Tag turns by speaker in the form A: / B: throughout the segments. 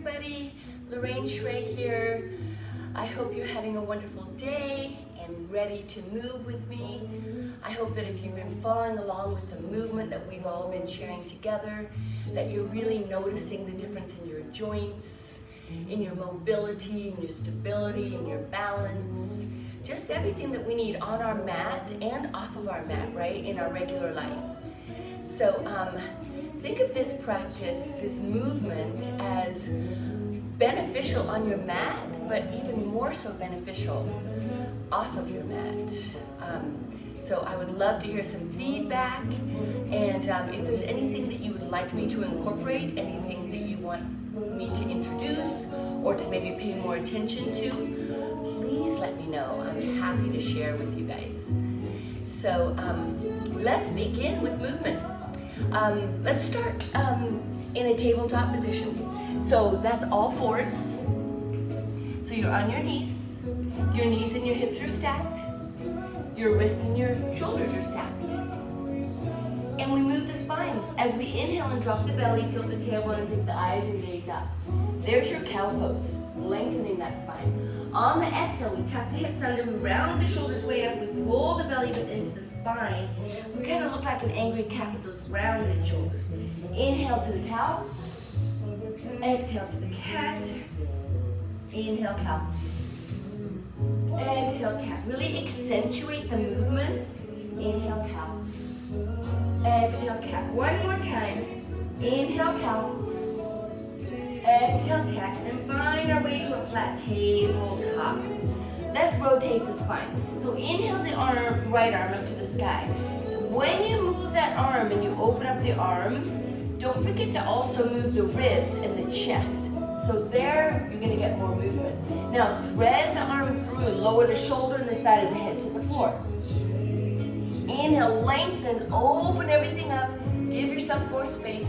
A: everybody, Lorraine Schray here. I hope you're having a wonderful day and ready to move with me. I hope that if you've been following along with the movement that we've all been sharing together, that you're really noticing the difference in your joints, in your mobility, in your stability, in your balance, just everything that we need on our mat and off of our mat, right, in our regular life. So think of this practice, this movement, as beneficial on your mat, but even more so beneficial off of your mat. So I would love to hear some feedback, and if there's anything that you would like me to incorporate, anything that you want me to introduce or to maybe pay more attention to, please let me know. I'm happy to share with you guys. So let's begin with movement. Let's start in a tabletop position. So that's all fours. So you're on your knees and your hips are stacked. Your wrists and your shoulders are stacked. And we move the spine. As we inhale and drop the belly, tilt the tailbone and take the eyes and gaze up. There's your cow pose, lengthening that spine. On the exhale, we tuck the hips under, we round the shoulders way up, we pull the belly into the spine. We kind of look like an angry cat with those rounded shoulders. Inhale to the cow. Exhale to the cat. Inhale, cow. Exhale, cat. Really accentuate the movements. Inhale, cow. Exhale, cat. One more time. Inhale, cow. Exhale, cat. And find our way to a flat tabletop. Let's rotate the spine. So inhale the arm, right arm up to the sky. When you move that arm and you open up the arm, don't forget to also move the ribs and the chest. So there, you're gonna get more movement. Now thread the arm through, lower the shoulder and the side of the head to the floor. Inhale, lengthen, open everything up, give yourself more space.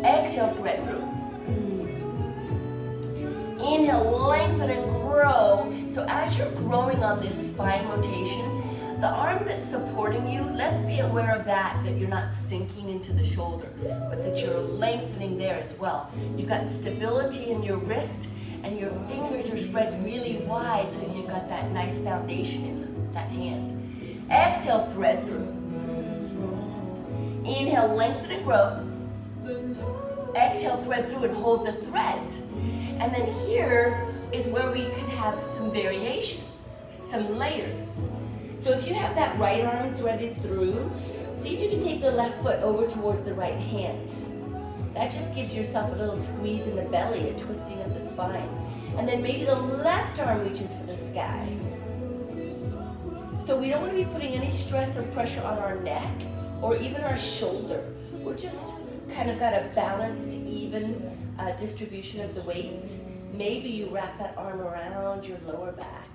A: Exhale, thread through. Inhale, lengthen and grow. So as you're growing on this spine rotation, the arm that's supporting you, let's be aware of that you're not sinking into the shoulder, but that you're lengthening there as well. You've got stability in your wrist and your fingers are spread really wide, so you've got that nice foundation in that hand. Exhale, thread through. Inhale, lengthen and grow. Exhale, thread through and hold the thread. And then here is where we can have some variations, some layers. So if you have that right arm threaded through, see if you can take the left foot over towards the right hand. That just gives yourself a little squeeze in the belly, a twisting of the spine. And then maybe the left arm reaches for the sky. So we don't want to be putting any stress or pressure on our neck or even our shoulder. We're just kind of got a balanced, even distribution of the weight. Maybe you wrap that arm around your lower back.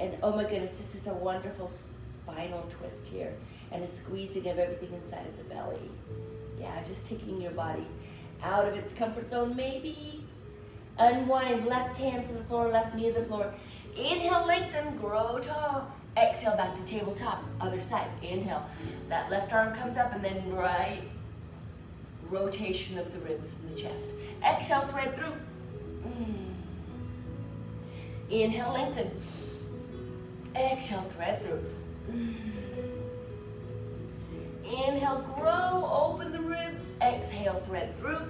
A: And oh my goodness, this is a wonderful spinal twist here and a squeezing of everything inside of the belly. Yeah, just taking your body out of its comfort zone. Maybe unwind, left hand to the floor, left knee to the floor. Inhale, lengthen, grow tall. Exhale, back to tabletop, other side. Inhale, that left arm comes up and then right rotation of the ribs and the chest. Exhale, thread through. Inhale, lengthen. Exhale, thread through. Inhale, grow, open the ribs. Exhale, thread through.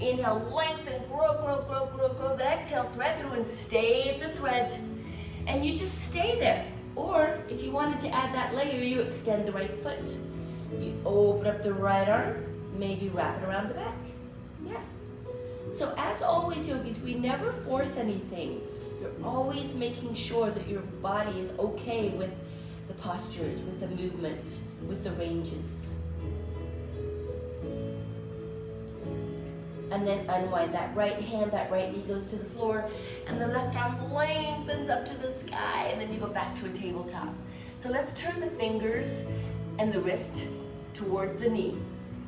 A: Inhale, lengthen, grow, grow, grow, grow, grow. Then exhale, thread through and stay at the thread. And you just stay there. Or if you wanted to add that layer, you extend the right foot. You open up the right arm, maybe wrap it around the back. Yeah. So as always, yogis, we never force anything. You're always making sure that your body is okay with the postures, with the movement, with the ranges. And then unwind that right hand, that right knee goes to the floor, and the left arm lengthens up to the sky, and then you go back to a tabletop. So let's turn the fingers and the wrist towards the knee,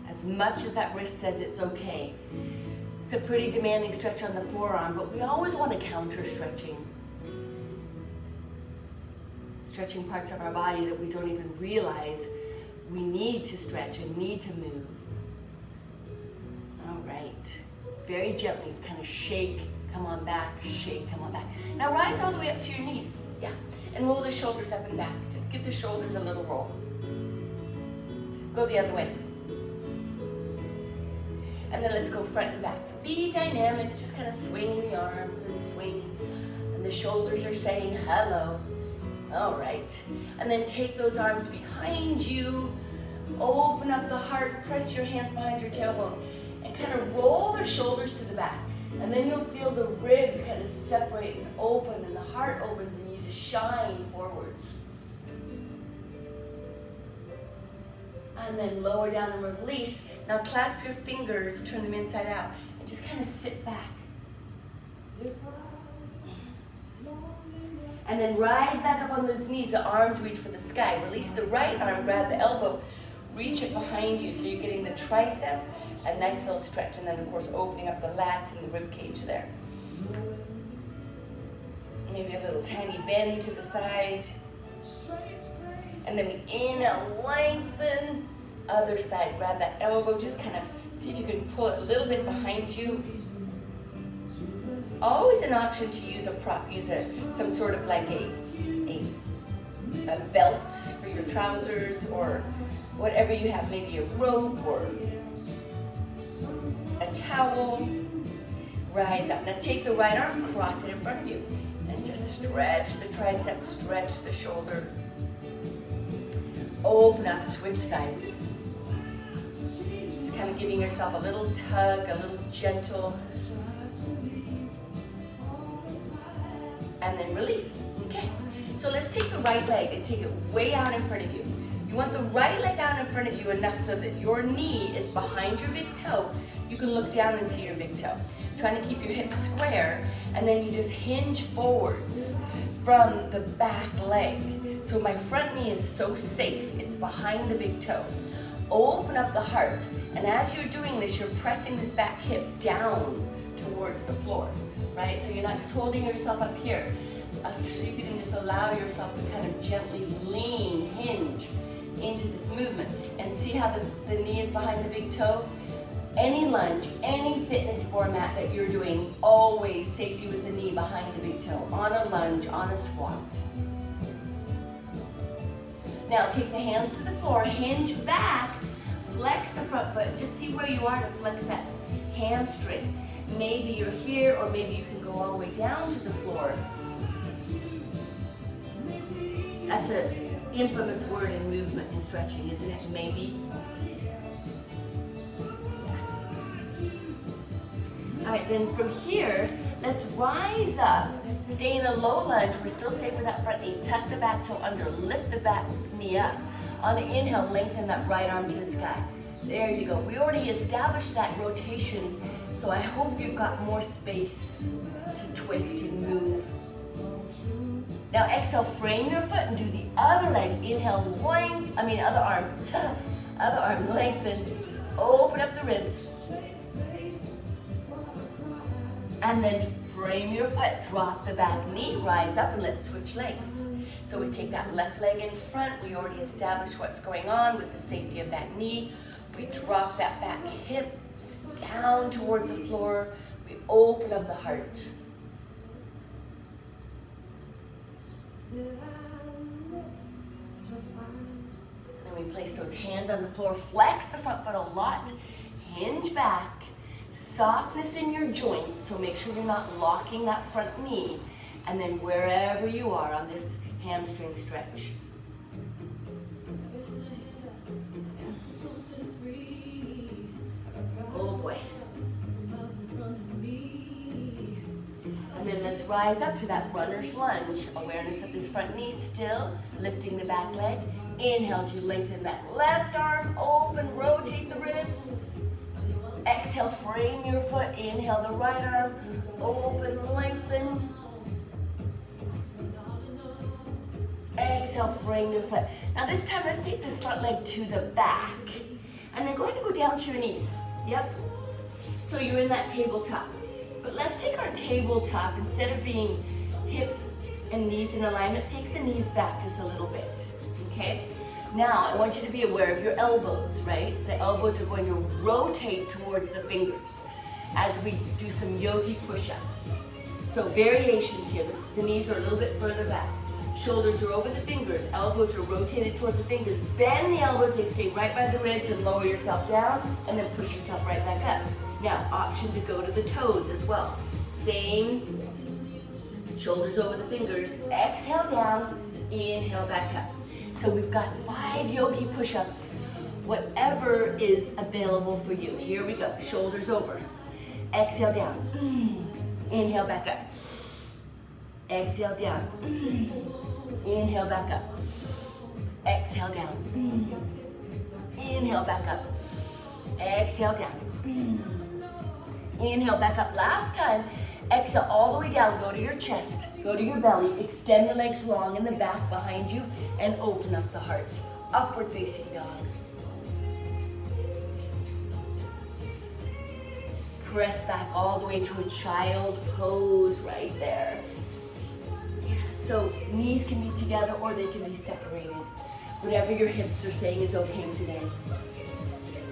A: as much as that wrist says it's okay. It's a pretty demanding stretch on the forearm, but we always want to counter stretching. Stretching parts of our body that we don't even realize we need to stretch and need to move. All right. very gently, kind of shake, come on back, shake, come on back. Now rise all the way up to your knees, yeah. And roll the shoulders up and back. Just give the shoulders a little roll. Go the other way. And then let's go front and back. Be dynamic, just kind of swing the arms and swing. And the shoulders are saying hello. All right. And then take those arms behind you. Open up the heart, press your hands behind your tailbone. And kind of roll the shoulders to the back. And then you'll feel the ribs kind of separate and open, and the heart opens, and you just shine forwards. And then lower down and release. Now clasp your fingers, turn them inside out, and just kind of sit back. And then rise back up on those knees, the arms reach for the sky. Release the right arm, grab the elbow, reach it behind you so you're getting the tricep, a nice little stretch, and then of course opening up the lats and the rib cage there. Maybe a little tiny bend to the side. And then we inhale, lengthen, other side, grab that elbow, just kind of see if you can pull it a little bit behind you. Always an option to use a prop, use some sort of like a belt for your trousers or whatever you have, maybe a rope or a towel. Rise up. Now take the right arm, cross it in front of you, and just stretch the tricep, stretch the shoulder. Open up, switch sides. Just kind of giving yourself a little tug, a little gentle. And then release. Okay. So let's take the right leg and take it way out in front of you. You want the right leg out in front of you enough so that your knee is behind your big toe. You can look down and see your big toe. Trying to keep your hips square, and then you just hinge forwards from the back leg. So my front knee is so safe, it's behind the big toe. Open up the heart, and as you're doing this, you're pressing this back hip down towards the floor, right? So you're not just holding yourself up here. So you can just allow yourself to kind of gently lean, hinge into this movement, and see how the knee is behind the big toe. Any lunge, any fitness format that you're doing, always safety with the knee behind the big toe, on a lunge, on a squat. Now take the hands to the floor, hinge back, flex the front foot, just see where you are to flex that hamstring. Maybe you're here, or maybe you can go all the way down to the floor. That's an infamous word in movement and stretching, isn't it? Maybe. All right, then from here, let's rise up, stay in a low lunge. We're still safe with that front knee. Tuck the back toe under, lift the back knee up. On an inhale, lengthen that right arm to the sky. There you go. We already established that rotation, so I hope you've got more space to twist and move. Now exhale, frame your foot and do the other leg. Inhale, other arm. Other arm, lengthen. Open up the ribs. And then frame your foot, drop the back knee, rise up, and let's switch legs. So we take that left leg in front. We already established what's going on with the safety of that knee. We drop that back hip down towards the floor. We open up the heart. And then we place those hands on the floor, flex the front foot a lot, hinge back. Softness in your joints, so make sure you're not locking that front knee. And then wherever you are on this hamstring stretch. Oh boy. And then let's rise up to that runner's lunge. Awareness of this front knee still, lifting the back leg. Inhale as you lengthen that left arm, open, rotate the ribs. Exhale, frame your foot. Inhale the right arm, open, lengthen. Exhale, frame your foot. Now this time, let's take this front leg to the back. And then go ahead and go down to your knees. Yep. So you're in that tabletop. But let's take our tabletop, instead of being hips and knees in alignment, take the knees back just a little bit, okay? Now, I want you to be aware of your elbows, right? The elbows are going to rotate towards the fingers. as we do some yogi push-ups. So variations here. The knees are a little bit further back. Shoulders are over the fingers. Elbows are rotated towards the fingers. Bend the elbows, they stay right by the ribs, and lower yourself down, and then push yourself right back up. Now, option to go to the toes as well. Same, shoulders over the fingers. Exhale down, inhale back up. So we've got 5 yogi push-ups, whatever is available for you. Here we go, shoulders over. Exhale down, inhale back up. Exhale down, inhale back up. Exhale down, inhale back up. Exhale down, inhale back up. Last time, exhale all the way down, go to your chest, go to your belly, extend the legs long in the back behind you, and open up the heart. Upward facing dog. Press back all the way to a child pose right there. So knees can be together or they can be separated. Whatever your hips are saying is okay today.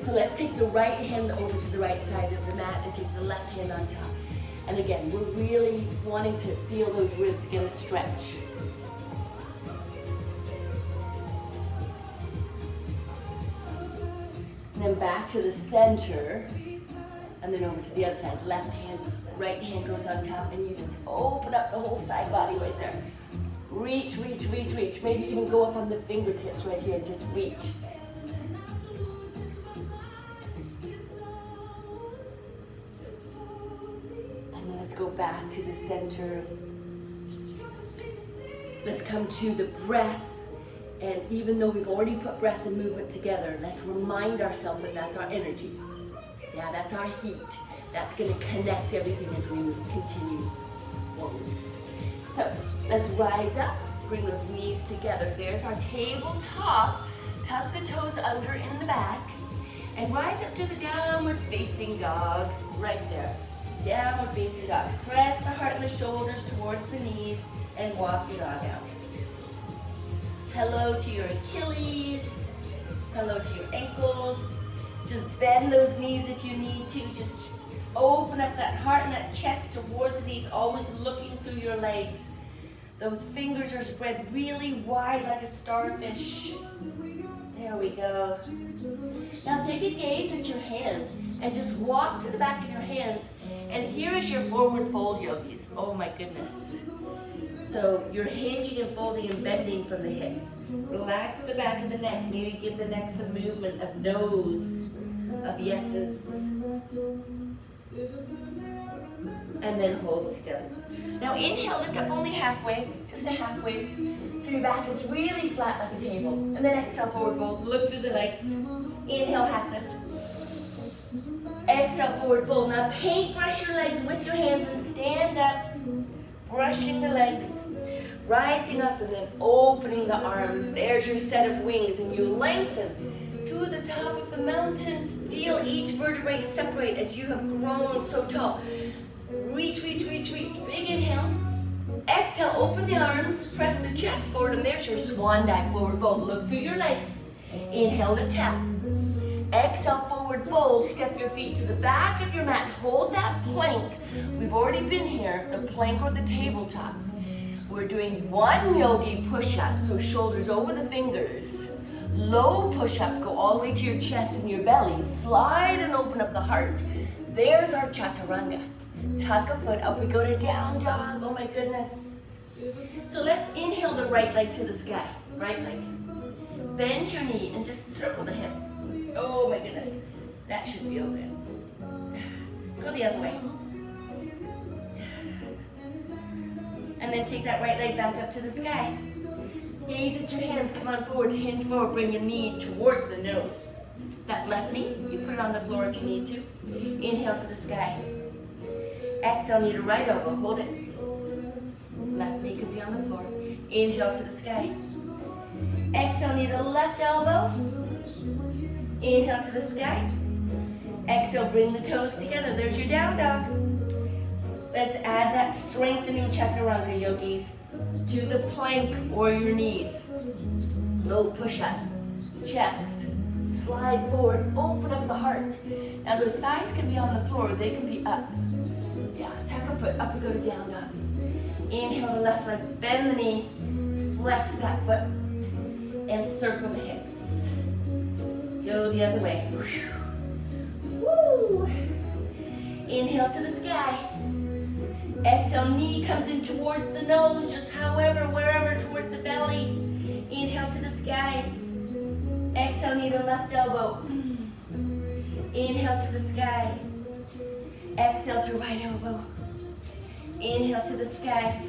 A: So let's take the right hand over to the right side of the mat and take the left hand on top. And again, we're really wanting to feel those ribs get a stretch. And then back to the center, and then over to the other side. Left hand, right hand goes on top, and you just open up the whole side body right there. Reach, reach, reach, reach. Maybe even go up on the fingertips right here, just reach. And then let's go back to the center. Let's come to the breath. And even though we've already put breath and movement together, let's remind ourselves that that's our energy. Yeah, that's our heat. That's going to connect everything as we continue forwards. So let's rise up, bring those knees together. There's our tabletop. Tuck the toes under in the back and rise up to the downward facing dog right there. Downward facing dog. Press the heart and the shoulders towards the knees and walk your dog out. Hello to your Achilles. Hello to your ankles. Just bend those knees if you need to. Just open up that heart and that chest towards these, always looking through your legs. Those fingers are spread really wide like a starfish. There we go. Now take a gaze at your hands and just walk to the back of your hands. And here is your forward fold, yogis. Oh my goodness. So you're hinging and folding and bending from the hips. Relax the back of the neck. Maybe give the neck some movement of no's, of yeses. And then hold still. Now inhale, lift up only halfway, just a halfway. So your back is really flat like a table. And then exhale, forward fold, look through the legs. Inhale, half lift. Exhale, forward fold. Now paintbrush your legs with your hands and stand up. Brushing the legs, rising up and then opening the arms. There's your set of wings and you lengthen to the top of the mountain. Feel each vertebrae separate as you have grown so tall. Reach, reach, reach, reach. Big inhale. Exhale, open the arms, press the chest forward, and there's your swan dive, forward fold. Look through your legs. Inhale, lift half. Exhale, forward fold. Step your feet to the back of your mat. Hold that plank. We've already been here, the plank or the tabletop. We're doing one yogi push-up, so shoulders over the fingers. Low push-up, go all the way to your chest and your belly. Slide and open up the heart. There's our chaturanga. Tuck a foot up, we go to down dog. Oh my goodness. So let's inhale the right leg to the sky. Right leg. Bend your knee and just circle the hip. Oh my goodness. That should feel good. Go the other way. And then take that right leg back up to the sky. Gaze at your hands, come on forward, hinge forward, bring your knee towards the nose. That left knee, you put it on the floor if you need to. Inhale to the sky. Exhale, knee to right elbow, hold it. Left knee could be on the floor. Inhale to the sky. Exhale, knee to left elbow. Inhale to the sky. Exhale, bring the toes together. There's your down dog. Let's add that strengthening chaturanga, yogis, to the plank or your knees. Low push-up, chest, slide forwards, open up the heart. Now those thighs can be on the floor, they can be up. Yeah, tuck a foot, up and go to down dog. Inhale the left leg, bend the knee, flex that foot, and circle the hips. Go the other way. Woo! Inhale to the sky. Exhale, knee comes in towards the nose, just however, wherever, towards the belly. Inhale to the sky. Exhale, knee to left elbow. Inhale to the sky. Exhale to right elbow. Inhale to the sky.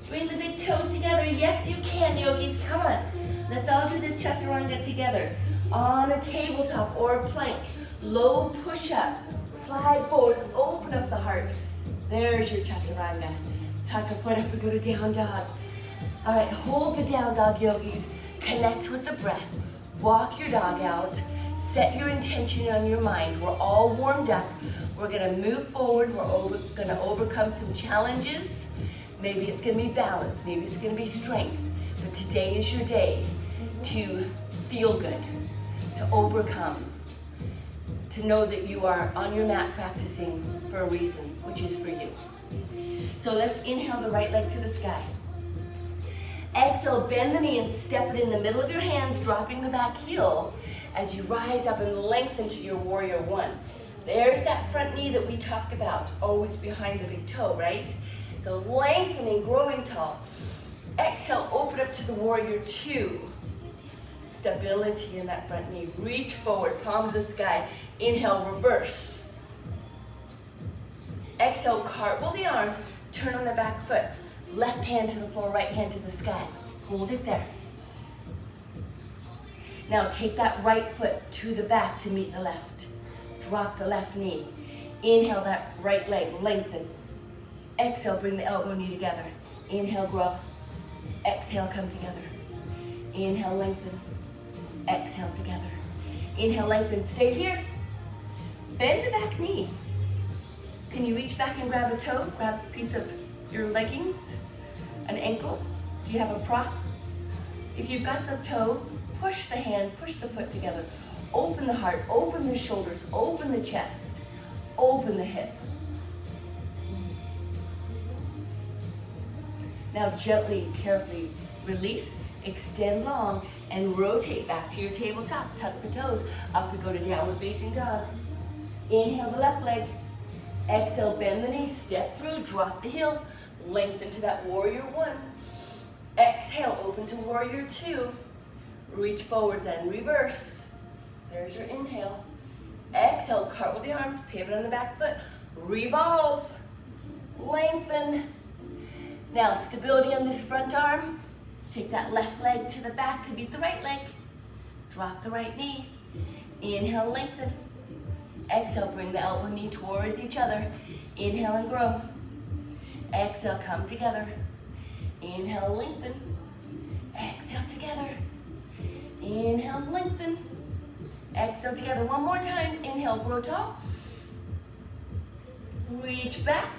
A: Bring the big toes together. Yes, you can, yogis. Come on. Let's all do this chaturanga together. On a tabletop or a plank. Low push-up. Slide forwards. Open up the heart. There's your chaturanga. Tuck a foot up and go to down dog. All right, hold the down dog, yogis. Connect with the breath. Walk your dog out. Set your intention on your mind. We're all warmed up. We're gonna move forward. We're gonna overcome some challenges. Maybe it's gonna be balance. Maybe it's gonna be strength. But today is your day to feel good, to overcome, to know that you are on your mat practicing for a reason, which is for you. So let's inhale the right leg to the sky. Exhale, bend the knee and step it in the middle of your hands, dropping the back heel as you rise up and lengthen to your warrior one. There's that front knee that we talked about, always behind the big toe, right? So lengthening, growing tall. Exhale, open up to the warrior two. Stability in that front knee. Reach forward, palm to the sky. Inhale, reverse. Exhale, cartwheel the arms, turn on the back foot. Left hand to the floor, right hand to the sky. Hold it there. Now take that right foot to the back to meet the left. Drop the left knee. Inhale that right leg, lengthen. Exhale, bring the elbow knee together. Inhale, grow. Exhale, come together. Inhale, lengthen. Exhale, together. Inhale, lengthen, stay here. Bend the back knee. Can you reach back and grab a toe? Grab a piece of your leggings, an ankle? Do you have a prop? If you've got the toe, push the hand, push the foot together. Open the heart, open the shoulders, open the chest, open the hip. Now gently, carefully release, extend long, and rotate back to your tabletop. Tuck the toes. Up we go to downward facing dog. Inhale the left leg. Exhale, bend the knee, step through, drop the heel, lengthen to that warrior one. Exhale, open to warrior two. Reach forwards and reverse. There's your inhale. Exhale, cartwheel the arms, pivot on the back foot, revolve, lengthen. Now, stability on this front arm. Take that left leg to the back to beat the right leg. Drop the right knee. Inhale, lengthen. Exhale, bring the elbow knee towards each other. Inhale and grow. Exhale, come together. Inhale, lengthen. Exhale, together. Inhale, lengthen. Exhale, together. One more time. Inhale, grow tall. Reach back.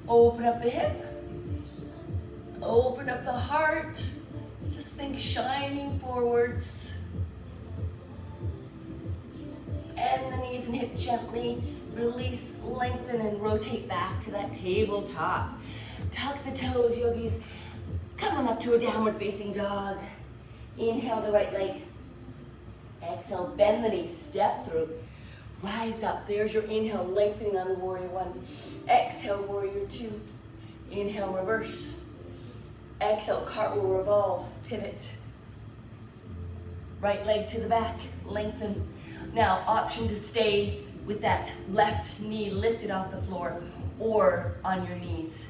A: Open up the hip. Open up the heart. Just think shining forwards. Bend the knees and hip gently. Release, lengthen, and rotate back to that tabletop. Tuck the toes, yogis. Come on up to a downward facing dog. Inhale the right leg. Exhale, bend the knee, step through. Rise up. There's your inhale, lengthening on the warrior one. Exhale, warrior two. Inhale, reverse. Exhale, cartwheel, revolve, pivot. Right leg to the back, lengthen. Now, option to stay with that left knee lifted off the floor or on your knees.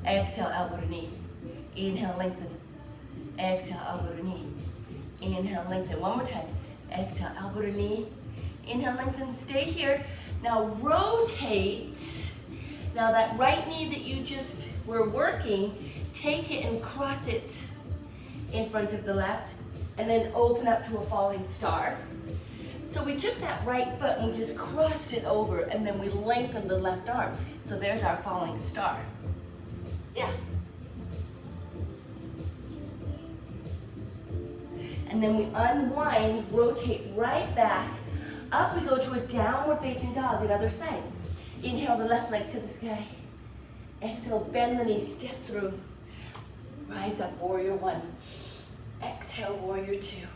A: Exhale, elbow to knee. Inhale, lengthen. Exhale, elbow to knee. Inhale, lengthen. One more time. Exhale, elbow to knee. Inhale, lengthen. Stay here. Now rotate. Now that right knee that you just were working, take it and cross it in front of the left, and then open up to a falling star. So we took that right foot and we just crossed it over, and then we lengthened the left arm. So there's our falling star. Yeah. And then we unwind, rotate right back. Up we go to a downward facing dog, another side. Inhale the left leg to the sky. Exhale, bend the knees, step through. Rise up, warrior one. Exhale, warrior two.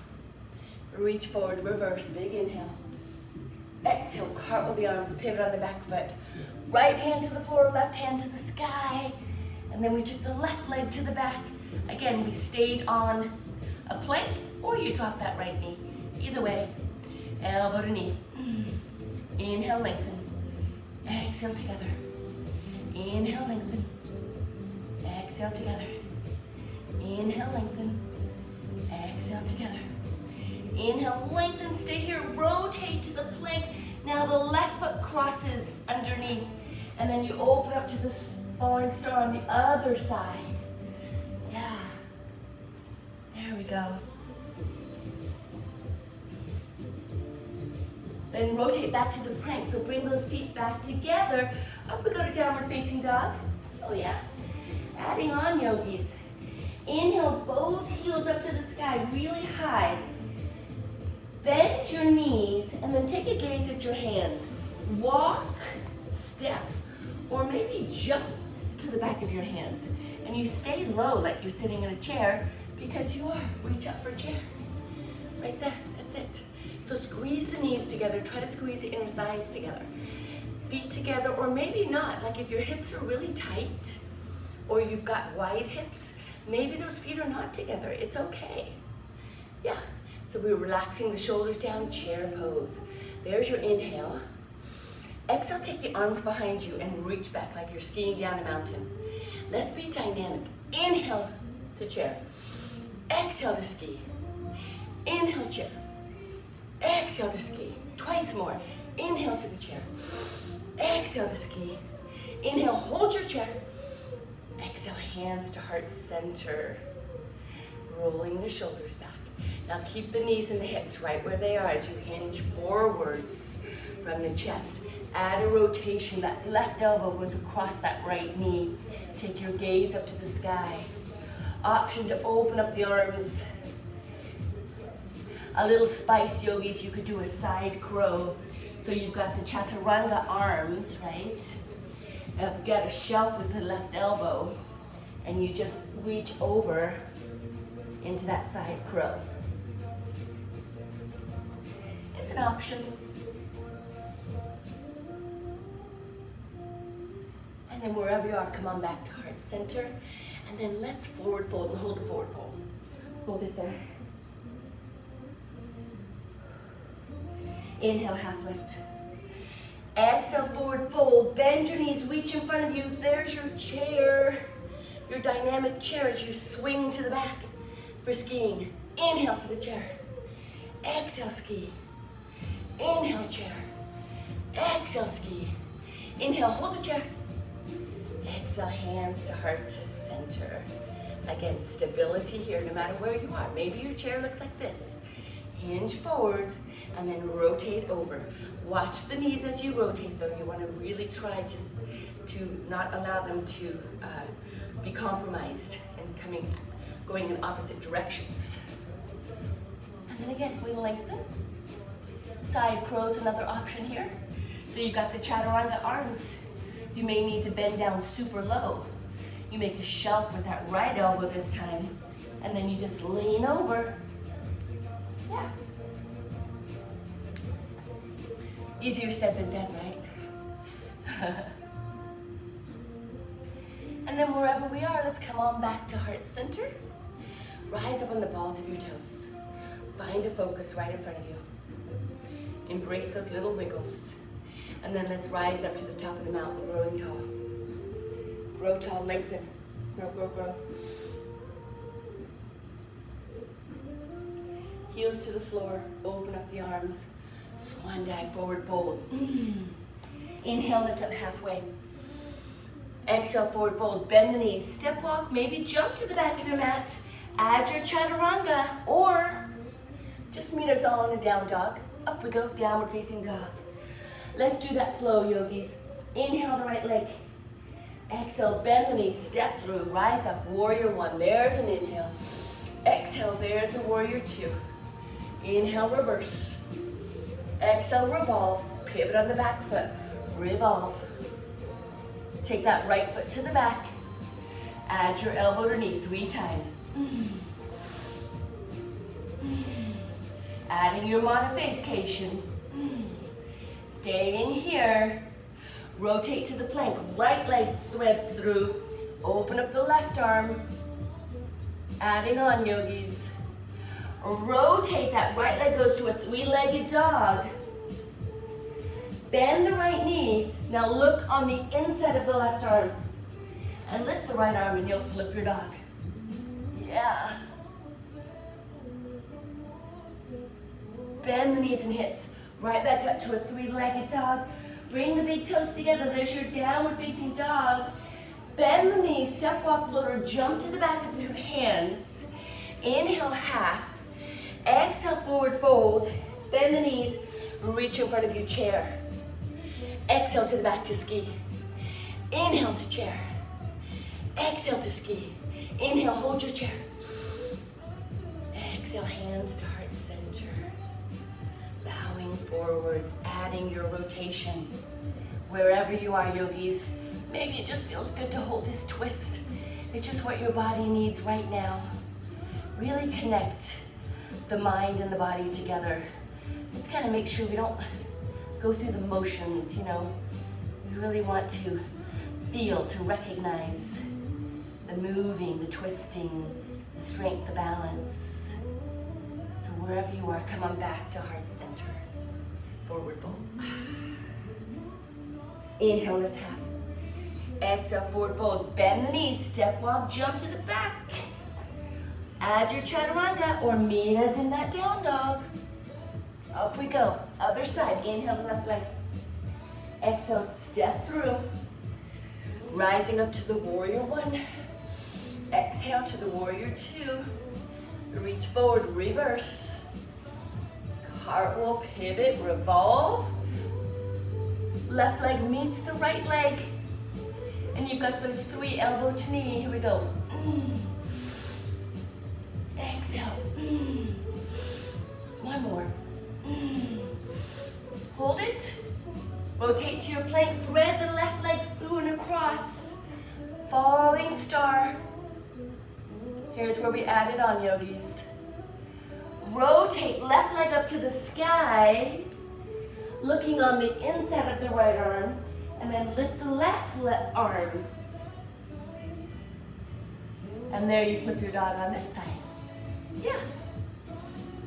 A: Reach forward, reverse, big inhale. Exhale, cartwheel the arms, pivot on the back foot. Right hand to the floor, left hand to the sky. And then we took the left leg to the back. Again, we stayed on a plank, or you drop that right knee. Either way, elbow to knee. Inhale, lengthen. Exhale together. Inhale, lengthen. Exhale together. Inhale, lengthen. Exhale together. Inhale, lengthen, stay here. Rotate to the plank. Now the left foot crosses underneath. And then you open up to the falling star on the other side. Yeah. There we go. Then rotate back to the plank. So bring those feet back together. Up we go to downward facing dog. Oh yeah. Adding on, yogis. Inhale, both heels up to the sky, really high. Bend your knees and then take a gaze at your hands. Walk, step, or maybe jump to the back of your hands. And you stay low like you're sitting in a chair because you are. Reach up for a chair. Right there, that's it. So squeeze the knees together. Try to squeeze the inner thighs together. Feet together, or maybe not. Like if your hips are really tight or you've got wide hips, maybe those feet are not together. It's okay. Yeah. So we're relaxing the shoulders down, chair pose. There's your inhale. Exhale, take the arms behind you and reach back like you're skiing down a mountain. Let's be dynamic. Inhale to chair. Exhale to ski. Inhale, chair. Exhale to ski. Twice more. Inhale to the chair. Exhale to ski. Inhale, hold your chair. Exhale, hands to heart center. Rolling the shoulders back. Now keep the knees and the hips right where they are as you hinge forwards from the chest. Add a rotation. That left elbow goes across that right knee. Take your gaze up to the sky. Option to open up the arms. A little spice, yogis, you could do a side crow. So you've got the chaturanga arms, right? You've got a shelf with the left elbow. And you just reach over into that side crow. It's an option. And then wherever you are, come on back to heart center. And then let's forward fold and hold the forward fold. Hold it there. Inhale, half lift. Exhale, forward fold. Bend your knees, reach in front of you. There's your chair. Your dynamic chair as you swing to the back for skiing. Inhale to the chair. Exhale, ski. Inhale, chair. Exhale, ski. Inhale, hold the chair. Exhale, hands to heart center. Again, stability here no matter where you are. Maybe your chair looks like this. Hinge forwards and then rotate over. Watch the knees as you rotate though. You want to really try to not allow them to be compromised and going in opposite directions. And then again, we lengthen. Side crows, another option here. So you've got the chaturanga arms. You may need to bend down super low. You make a shelf with that right elbow this time. And then you just lean over. Yeah. Easier said than done, right? And then wherever we are, let's come on back to heart center. Rise up on the balls of your toes. Find a focus right in front of you. Embrace those little wiggles. And then let's rise up to the top of the mountain, growing tall. Grow tall, lengthen. Grow, grow, grow. Heels to the floor, open up the arms. Swan dive, forward fold. Inhale, lift up halfway. Exhale, forward fold, bend the knees. Step walk, maybe jump to the back of your mat. Add your chaturanga, or just meet us all in a down dog. Up we go, downward facing dog. Let's do that flow, yogis. Inhale the right leg. Exhale, bend the knees, step through, rise up, warrior one. There's an inhale. Exhale, there's a warrior two. Inhale, reverse. Exhale, revolve. Pivot on the back foot. Revolve. Take that right foot to the back. Add your elbow to knee 3 times. Adding your modification. Staying here. Rotate to the plank. Right leg threads through. Open up the left arm. Adding on, yogis. Rotate, that right leg goes to a 3-legged dog. Bend the right knee. Now look on the inside of the left arm. And lift the right arm and you'll flip your dog. Yeah. Bend the knees and hips. Right back up to a 3-legged dog. Bring the big toes together. There's your downward facing dog. Bend the knees, step, walk, floater, jump to the back of your hands. Inhale, half. Exhale, forward fold. Bend the knees, reach in front of you, chair. Exhale to the back to ski. Inhale to chair. Exhale to ski. Inhale, hold your chair. Exhale, hands to heart center. Bowing forwards, adding your rotation. Wherever you are, yogis, maybe it just feels good to hold this twist. It's just what your body needs right now. Really connect the mind and the body together. Let's kind of make sure we don't go through the motions, you know. We really want to feel, to recognize the moving, the twisting, the strength, the balance. So wherever you are, come on back to heart center. Forward fold. Inhale, lift half. Exhale, forward fold. Bend the knees, step, walk, jump to the back. Add your chaturanga or meet as in that down dog. Up we go. Other side. Inhale, left leg. Exhale, step through. Rising up to the warrior 1. Exhale to the warrior 2. Reach forward, reverse. Cartwheel, pivot, revolve. Left leg meets the right leg. And you've got those 3 elbow to knee. Here we go. Exhale. One more. Hold it. Rotate to your plank. Thread the left leg through and across. Falling star. Here's where we add it on, yogis. Rotate left leg up to the sky. Looking on the inside of the right arm. And then lift the left arm. And there you flip your dog on this side. Yeah.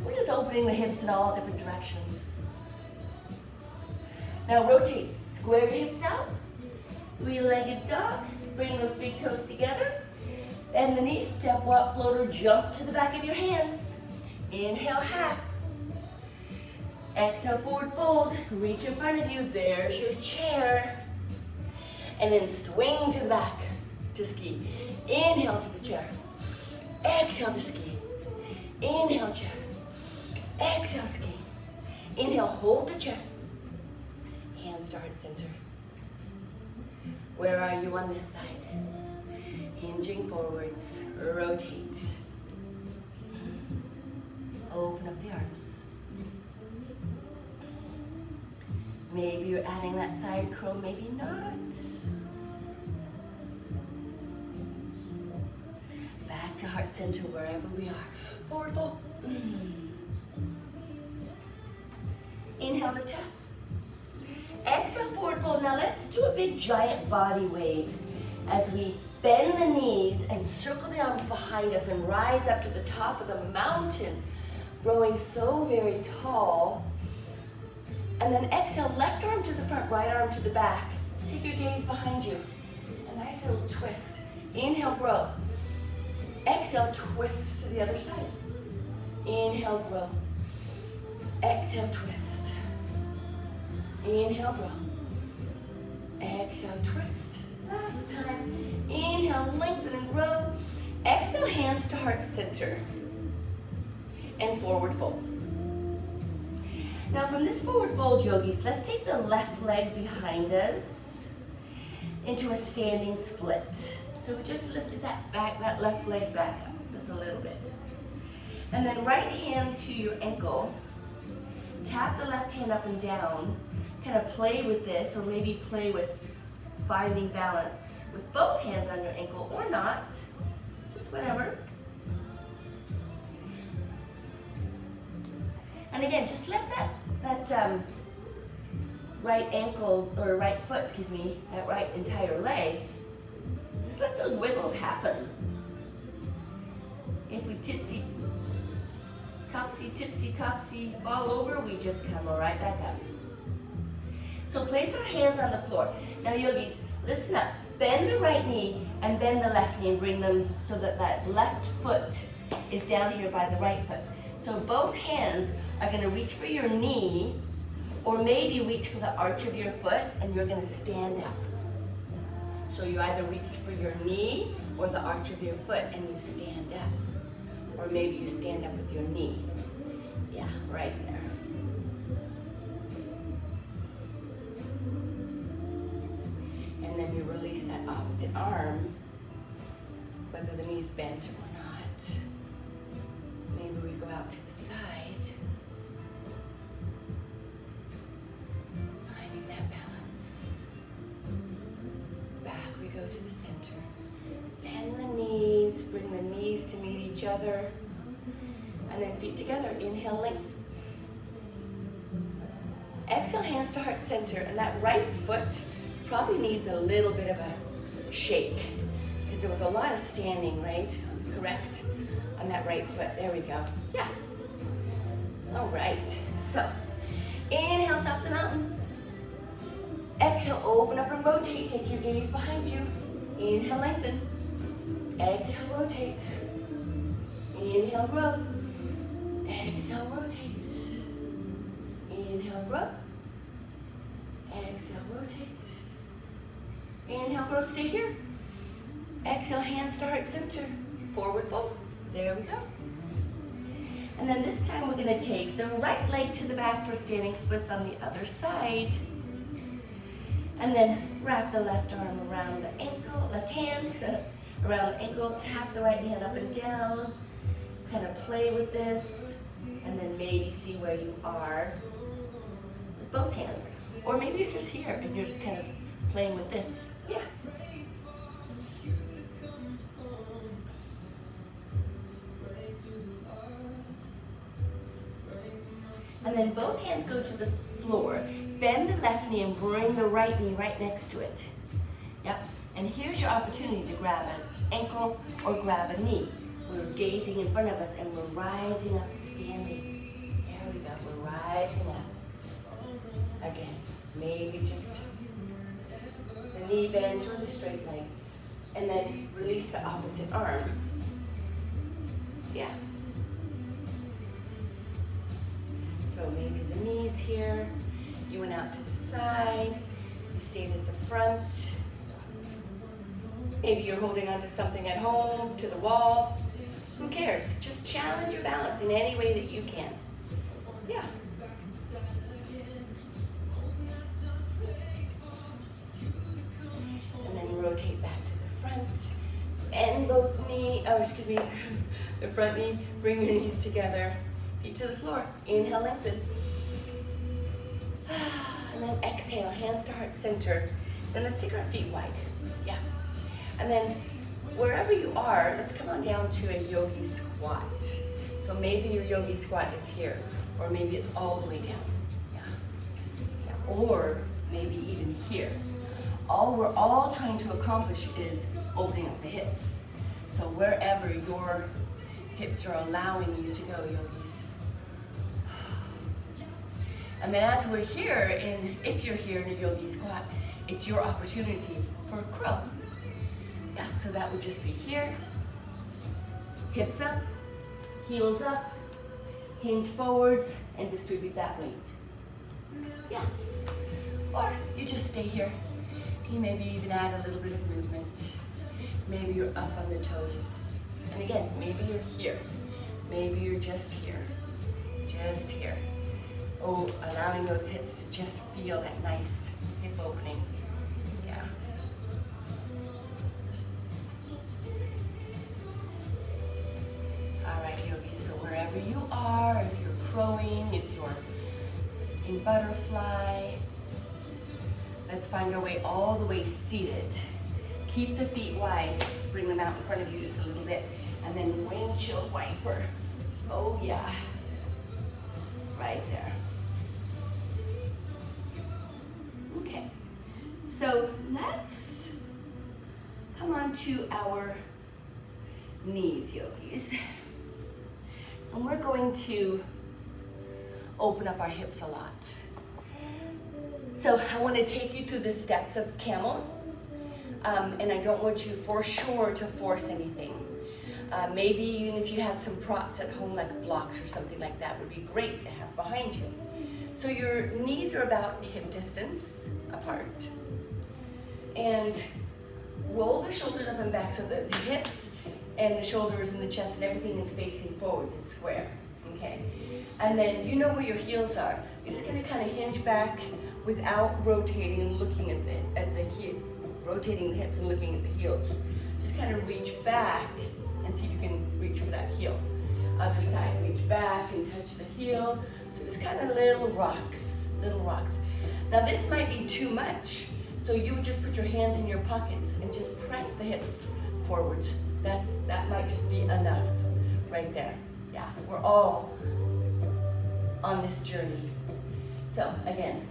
A: We're just opening the hips in all different directions. Now rotate. Square your hips out. 3-legged dog. Bring those big toes together. Bend the knees. Step, walk, floater, jump to the back of your hands. Inhale, half. Exhale, forward fold. Reach in front of you. There's your chair. And then swing to the back to ski. Inhale to the chair. Exhale to ski. Inhale, chair. Exhale, ski. Inhale, hold the chair. Hands to heart center. Where are you on this side? Hinging forwards. Rotate. Open up the arms. Maybe you're adding that side crow, maybe not. Back to heart center wherever we are. Forward fold. Inhale, lift half. Exhale, forward fold. Now let's do a big giant body wave as we bend the knees and circle the arms behind us and rise up to the top of the mountain, growing so very tall. And then exhale, left arm to the front, right arm to the back. Take your gaze behind you. A nice little twist. Inhale, grow. Exhale, twist to the other side. Inhale, grow. Exhale, twist. Inhale, grow. Exhale, twist. Last time. Inhale, lengthen and grow. Exhale, hands to heart center. And forward fold. Now from this forward fold, yogis, let's take the left leg behind us into a standing split. So we just lifted that left leg back up just a little bit. And then right hand to your ankle. Tap the left hand up and down. Kind of play with this, or maybe play with finding balance with both hands on your ankle, or not. Just whatever. And again, just let that right ankle, or right foot, excuse me, that right entire leg, just let those wiggles happen. If we tipsy, topsy, fall over, we just come right back up. So place our hands on the floor. Now yogis, listen up. Bend the right knee and bend the left knee and bring them so that that left foot is down here by the right foot. So both hands are going to reach for your knee, or maybe reach for the arch of your foot, and you're going to stand up. So you either reach for your knee or the arch of your foot and you stand up. Or maybe you stand up with your knee. Yeah, right there. And then you release that opposite arm, whether the knee's bent or not. Maybe we go out to the side. Finding that balance. Back we go to the center. Bend the knees, bring the knees to meet each other. And then feet together, inhale, length. Exhale, hands to heart center. And that right foot probably needs a little bit of a shake, because there was a lot of standing, right? Correct? On that right foot. There we go. Yeah. All right. So, inhale, top the mountain. Exhale, open up and rotate. Take your gaze behind you. Inhale, lengthen. Exhale, rotate. Inhale, grow. Exhale, rotate. Inhale, grow. Exhale, rotate. Inhale, grow, stay here. Exhale, hands to heart center. Forward fold. There we go. And then this time we're going to take the right leg to the back for standing splits on the other side. And then wrap the left arm around the ankle, left hand around the ankle. Tap the right hand up and down. Kind of play with this. And then maybe see where you are with both hands. Or maybe you're just here and you're just kind of playing with this. Yeah. And then both hands go to the floor. Bend the left knee and bring the right knee right next to it. Yep. And here's your opportunity to grab an ankle or grab a knee. We're gazing in front of us and we're rising up, standing. There we go. We're rising up. Again, maybe just the knee bend or the straight leg. And then release the opposite arm. Yeah. So maybe the knees here. You went out to the side. You stayed at the front. Maybe you're holding on to something at home, to the wall. Who cares? Just challenge your balance in any way that you can. Yeah. And then rotate back to the front. Bend both knees, the front knee. Bring your knees together. Feet to the floor. Inhale, lengthen. And then exhale, hands to heart center. Then let's take our feet wide. Yeah. And then wherever you are, let's come on down to a yogi squat. So maybe your yogi squat is here, or maybe it's all the way down. Yeah. Or maybe even here. All we're all trying to accomplish is opening up the hips. So wherever your hips are allowing you to go, yogis. And then as we're here, if you're here in a yogi squat, it's your opportunity for a crow. Yeah, so that would just be here, hips up, heels up, hinge forwards, and distribute that weight. Yeah. Or you just stay here. You maybe even add a little bit of movement. Maybe you're up on the toes. And again, maybe you're here. Maybe you're just here. Just here. Oh, allowing those hips to just feel that nice hip opening. Yeah. All right, yogis, so wherever wherever you are, if you're crowing, if you're in butterfly. Let's find our way all the way seated. Keep the feet wide. Bring them out in front of you just a little bit. And then windshield wiper. Oh yeah. Right there. Okay. So let's come on to our knees, yogis. And we're going to open up our hips a lot. So I want to take you through the steps of camel. And I don't want you for sure to force anything. Maybe even if you have some props at home like blocks or something like that would be great to have behind you. So your knees are about hip distance apart. And roll the shoulders up and back so that the hips and the shoulders and the chest and everything is facing forwards and square, okay? And then you know where your heels are. You're just gonna kind of hinge back without rotating and looking at the heel, rotating the hips and looking at the heels. Just kind of reach back and see if you can reach for that heel. Other side, reach back and touch the heel. So just kind of little rocks, little rocks. Now this might be too much. So you would just put your hands in your pockets and just press the hips forwards. That might just be enough right there. Yeah, we're all on this journey. So again,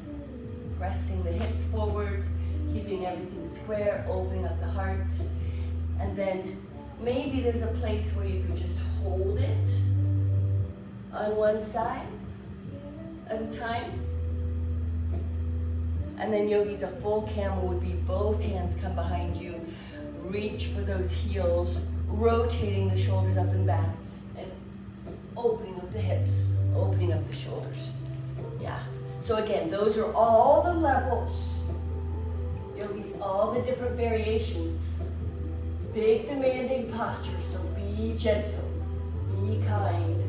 A: pressing the hips forwards, keeping everything square, opening up the heart. And then maybe there's a place where you could just hold it on one side at a time. And then yogis, a full camel would be both hands come behind you, reach for those heels, rotating the shoulders up and back, and opening up the hips, opening up the shoulders. Yeah. So again, those are all the levels. Yogis, all the different variations. Big demanding posture, so be gentle, be kind.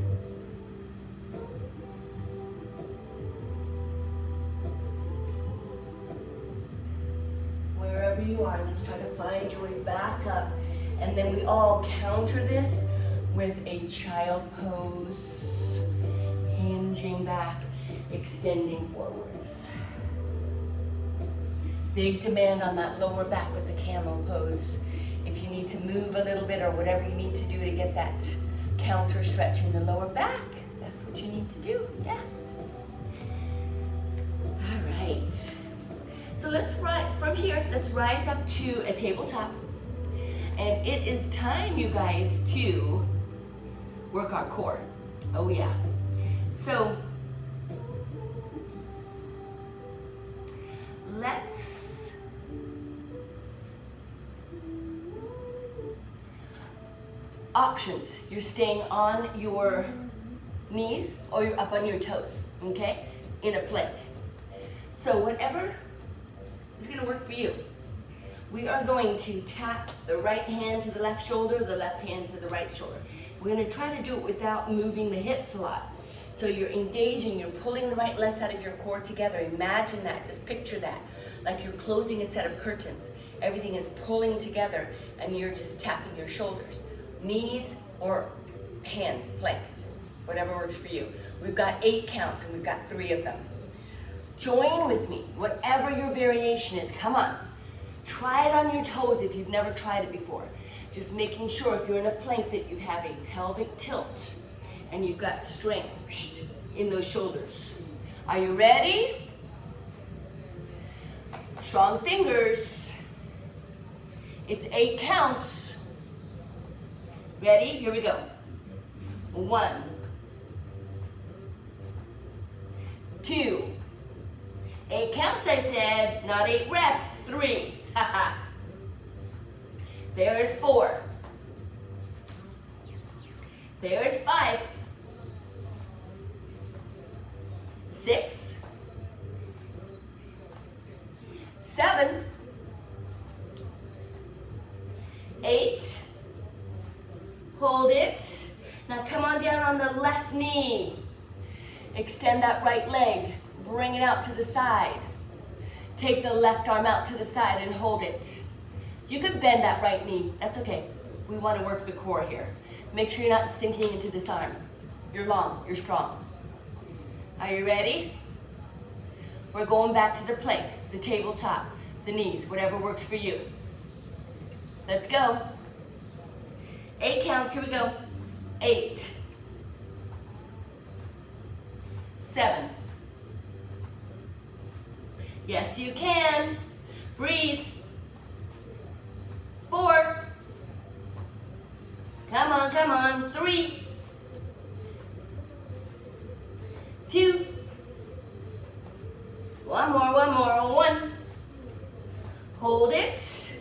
A: Wherever you are, let's try to find your way back up. And then we all counter this with a child pose, hinging back, extending forwards. Big demand on that lower back with the camel pose. If you need to move a little bit or whatever you need to do to get that counter stretch in the lower back, that's what you need to do, yeah. All right. So let's from here, let's rise up to a tabletop. And it is time, you guys, to work our core. Oh yeah. So let's options. You're staying on your knees or you're up on your toes, okay? In a plank. So whatever is gonna work for you. We are going to tap the right hand to the left shoulder, the left hand to the right shoulder. We're gonna try to do it without moving the hips a lot. So you're engaging, you're pulling the right, left side of your core together. Imagine that, just picture that. Like you're closing a set of curtains. Everything is pulling together and you're just tapping your shoulders. Knees or hands, plank, whatever works for you. We've got 8 counts and we've got 3 of them. Join with me, whatever your variation is, come on. Try it on your toes if you've never tried it before. Just making sure if you're in a plank that you have a pelvic tilt and you've got strength in those shoulders. Are you ready? Strong fingers. It's 8 counts. Ready? Here we go. 1, 2, 8 counts I said, not 8 reps. 3, haha. There's 4. There's 5. 6. 7. 8. Hold it. Now come on down on the left knee. Extend that right leg. Bring it out to the side. Take the left arm out to the side and hold it. You can bend that right knee. That's okay. We want to work the core here. Make sure you're not sinking into this arm. You're long, you're strong. Are you ready? We're going back to the plank, the tabletop, the knees, whatever works for you. Let's go. 8 counts, here we go. 8, 7. Yes, you can. Breathe. 4. Come on, come on. 3, 2. One more. 1. Hold it.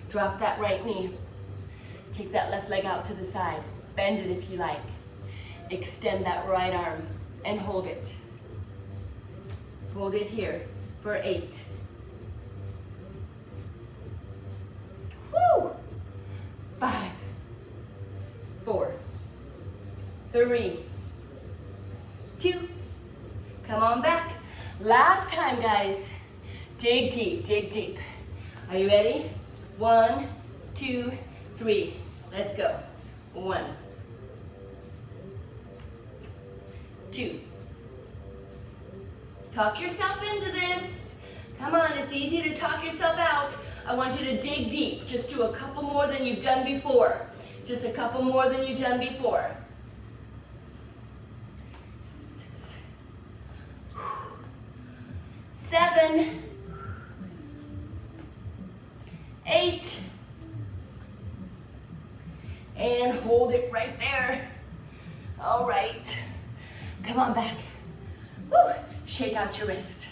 A: Drop that right knee. Take that left leg out to the side. Bend it if you like. Extend that right arm and hold it. Hold it here for 8. Woo! 5, 4, 3, 2. Come on back. Last time, guys. Dig deep, dig deep. Are you ready? 1, 2, 3. Let's go. 1, 2. Talk yourself into this. Come on, it's easy to talk yourself out. I want you to dig deep. Just do a couple more than you've done before. Just a couple more than you've done before. 6, 7, 8, and hold it right there. All right, come on back. Woo. Shake out your wrist.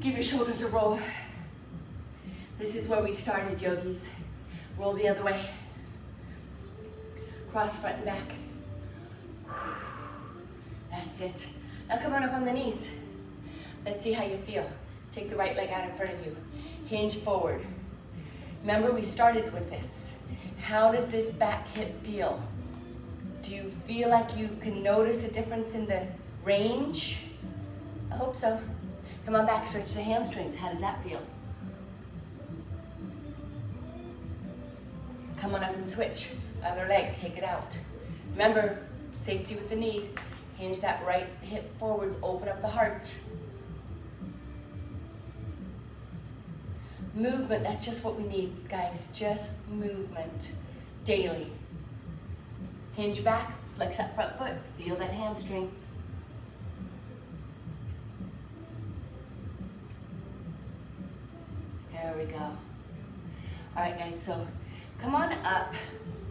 A: Give your shoulders a roll. This is where we started, yogis. Roll the other way. Cross front and back. That's it. Now come on up on the knees. Let's see how you feel. Take the right leg out in front of you. Hinge forward. Remember, we started with this. How does this back hip feel? Do you feel like you can notice a difference in the range? I hope so. Come on back, stretch the hamstrings. How does that feel? Come on up and switch. Other leg, take it out. Remember, safety with the knee. Hinge that right hip forwards, open up the heart. Movement, that's just what we need, guys. Just movement, daily. Hinge back, flex that front foot. Feel that hamstring. There we go. All right, guys, so come on up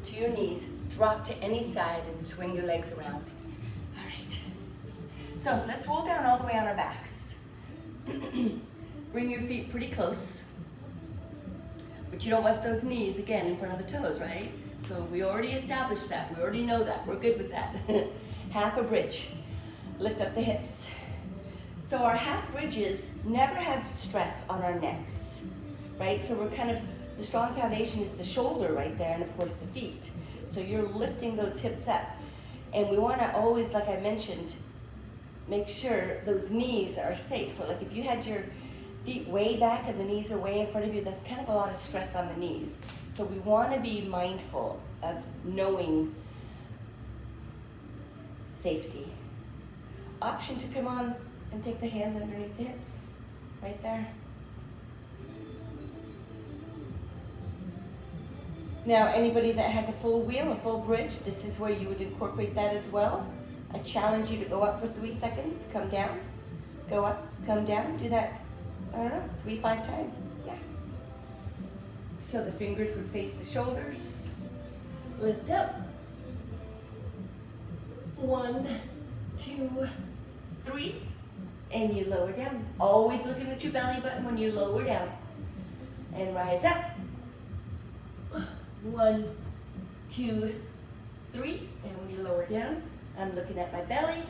A: to your knees, drop to any side, and swing your legs around. All right. So let's roll down all the way on our backs. Bring your feet pretty close. But you don't want those knees, again, in front of the toes, right? So we already established that. We already know that. We're good with that. Half a bridge. Lift up the hips. So our half bridges never have stress on our necks, right? So we're kind of, the strong foundation is the shoulder right there, and of course the feet. So you're lifting those hips up. And we want to always, like I mentioned, make sure those knees are safe. So like if you had your feet way back and the knees are way in front of you, that's kind of a lot of stress on the knees. So we want to be mindful of knowing safety. Option to come on and take the hands underneath the hips, right there. Now, anybody that has a full wheel, a full bridge, this is where you would incorporate that as well. I challenge you to go up for 3 seconds, come down, go up, come down, do that, I don't know, 3, 5 times, yeah. So the fingers would face the shoulders, lift up. 1, 2, 3, and you lower down. Always looking at your belly button when you lower down. And rise up. 1, 2, 3, and when you lower down, I'm looking at my belly.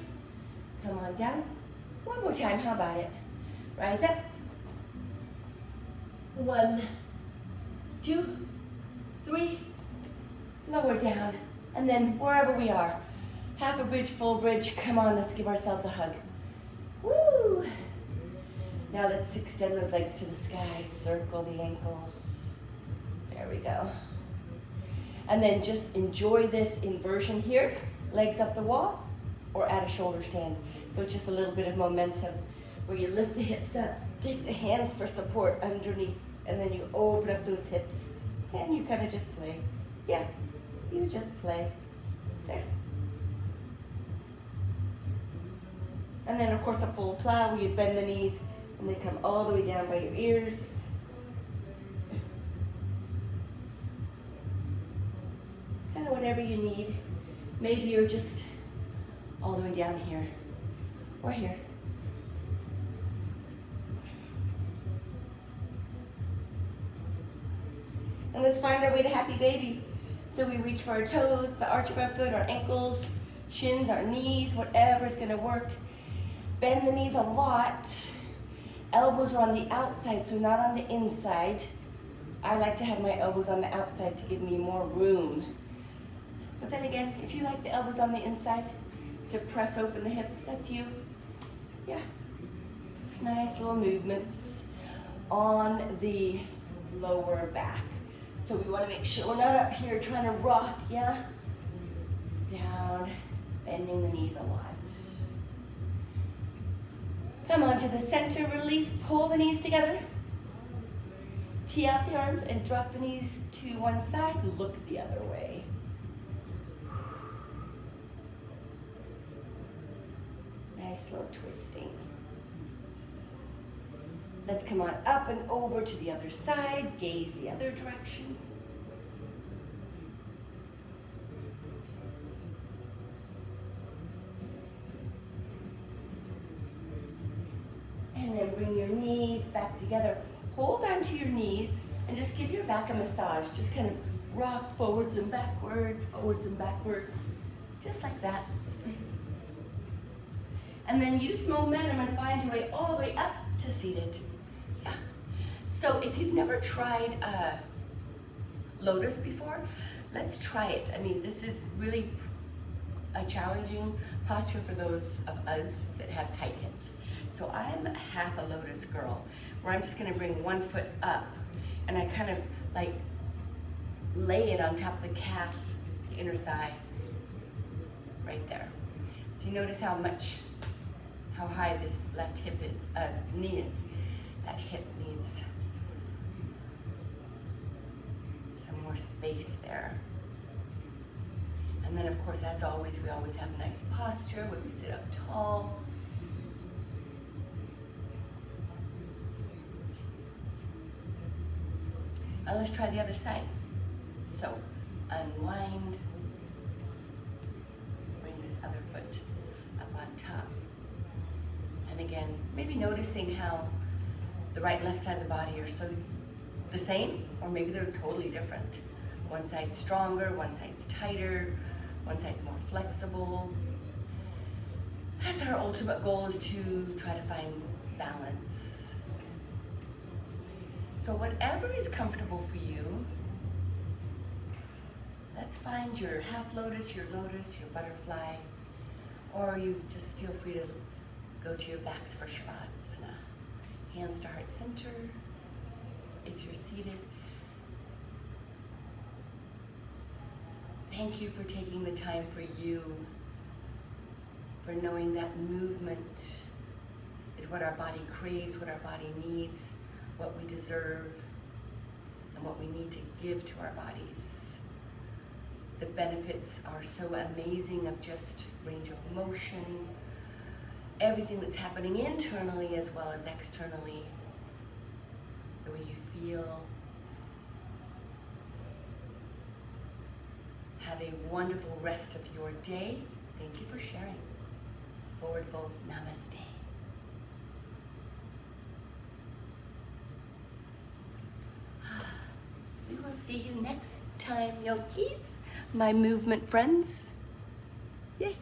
A: Come on down. One more time, how about it? Rise up. 1, 2, 3, lower down. And then wherever we are, half a bridge, full bridge, come on, let's give ourselves a hug. Woo! Now let's extend those legs to the sky, circle the ankles. There we go. And then just enjoy this inversion here. legs up the wall or at a shoulder stand. So it's just a little bit of momentum where you lift the hips up, take the hands for support underneath, and then you open up those hips and you kind of just play. Yeah, you just play. There. And then of course a full plow where you bend the knees and they come all the way down by your ears. Kind of whatever you need. Maybe you're just all the way down here or here. And let's find our way to happy baby. So we reach for our toes, the arch of our foot, our ankles, shins, our knees, whatever's gonna work. Bend the knees a lot. Elbows are on the outside, so not on the inside. I like to have my elbows on the outside to give me more room. But then again, if you like the elbows on the inside to press open the hips, that's you. Yeah, just nice little movements on the lower back. So we want to make sure we're not up here trying to rock, yeah? Down, bending the knees a lot. Come on to the center, release, pull the knees together. Tee out the arms and drop the knees to one side, look the other way. Nice little twisting. Let's come on up and over to the other side, gaze the other direction. And then bring your knees back together. Hold on to your knees and just give your back a massage. Just kind of rock forwards and backwards, just like that. And then use momentum and find your way all the way up to seated. Yeah. So if you've never tried lotus before, let's try it. I mean, this is really a challenging posture for those of us that have tight hips. So I'm half a lotus girl, where I'm just gonna bring one foot up and I kind of like lay it on top of the calf, the inner thigh, right there. So you notice how high this left hip knee is. That hip needs some more space there. And then of course, as always, we always have a nice posture where we sit up tall. Now let's try the other side. So unwind, bring this other foot up on top. And again, maybe noticing how the right and left side of the body are so the same, or maybe they're totally different. One side's stronger, one side's tighter, one side's more flexible. That's our ultimate goal, is to try to find balance. So whatever is comfortable for you, let's find your half lotus, your butterfly, or you just feel free to go to your backs for Shavasana. Hands to heart center. If you're seated, thank you for taking the time for you, for knowing that movement is what our body craves, what our body needs, what we deserve, and what we need to give to our bodies. The benefits are so amazing of just range of motion, everything that's happening internally as well as externally, the way you feel. Have a wonderful rest of your day. Thank you for sharing. Forward fold, namaste. We will see you next time, yogis, my movement friends. Yay.